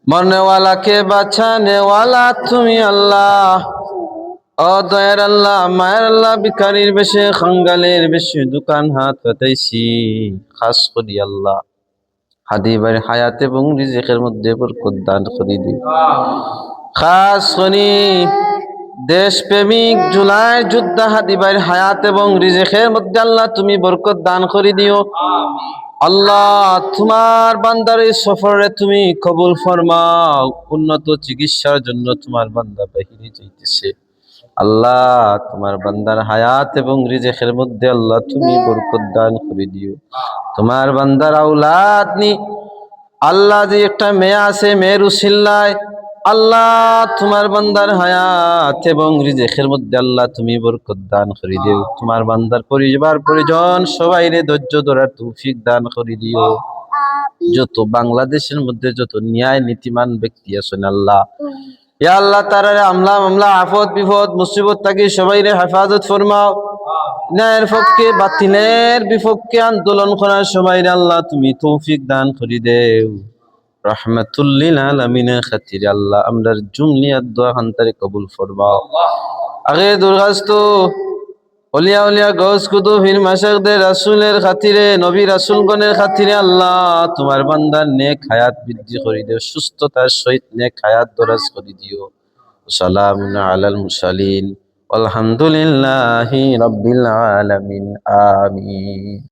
मरने वाला के बचाने वाला তুমি আল্লাহ। ও দয়ার আল্লাহ, মায়ের আল্লাহ, ভিখারির বেশে, খাঙ্গালের বেশে দোকান হাত পাতাইছি। খাস করি আল্লাহ হাদি ভাইয়ের হায়াত এবং রিজিকের মধ্যে বরকত দান করে দিও। খাস করি দেশপ্রেমিক জুলাই যোদ্ধা হাদি ভাইয়ের হায়াত এবং রিজিকের মধ্যে আল্লাহ তুমি বরকত দান করে দিও। আল্লাহ তোমার বান্দার এই সফরে তুমি কবুল ফরমাও। উন্নত চিকিৎসার জন্য তোমার বান্দা বাহিরে যাইতেছে, আল্লাহ তোমার বান্দার হায়াত এবং রিজিকের মধ্যে আল্লাহ তুমি বরকত দান করে দিও। তোমার বান্দার আওলাদ নি আল্লাহ, যে একটা মেয়ে আছে, মেয়ের উসিলায় আল্লাহ তোমার বান্দার হায়াত এবং রিজিকের মধ্যে আল্লাহ তুমি বরকত দান করে দিও। তোমার বান্দার পরিবার পরিজন সবাইরে ধৈর্য ধরার তৌফিক দান করে দিও। যত বাংলাদেশের মধ্যে যত ন্যায় নীতিমান ব্যক্তি আছেন আল্লাহ, ইয়া আল্লাহ তারারে আমলা মামলা আফত বিপদ মুসিবত থাকি সবাইরে হেফাজত ফরমাও। ন্যায়ের পক্ষে বাতিলের বিপক্ষে আন্দোলন করার সবাইরে আল্লাহ তুমি তৌফিক দান করে দেও। রহমাতুল লিল আলামিনের খাতিরে আল্লাহ আমরার জুমলিয়াত দোয়া খানতারে কবুল ফরমাও। আগে দুর্গাস্ত অলিয়া উলিয়া গৌস কুতুব পীর মাশায়েখদের রাসূলের খাতিরে, নবী রাসূলগণের খাতিরে আল্লাহ তোমার বান্দার নেক হায়াত বৃদ্ধি করে দিও, সুস্থতার সহিত নেক হায়াত দরাজ করে দিও। সালামুন আলাল মুরসালিন, আলহামদুলিল্লাহি রাব্বিল আলামিন, আমিন।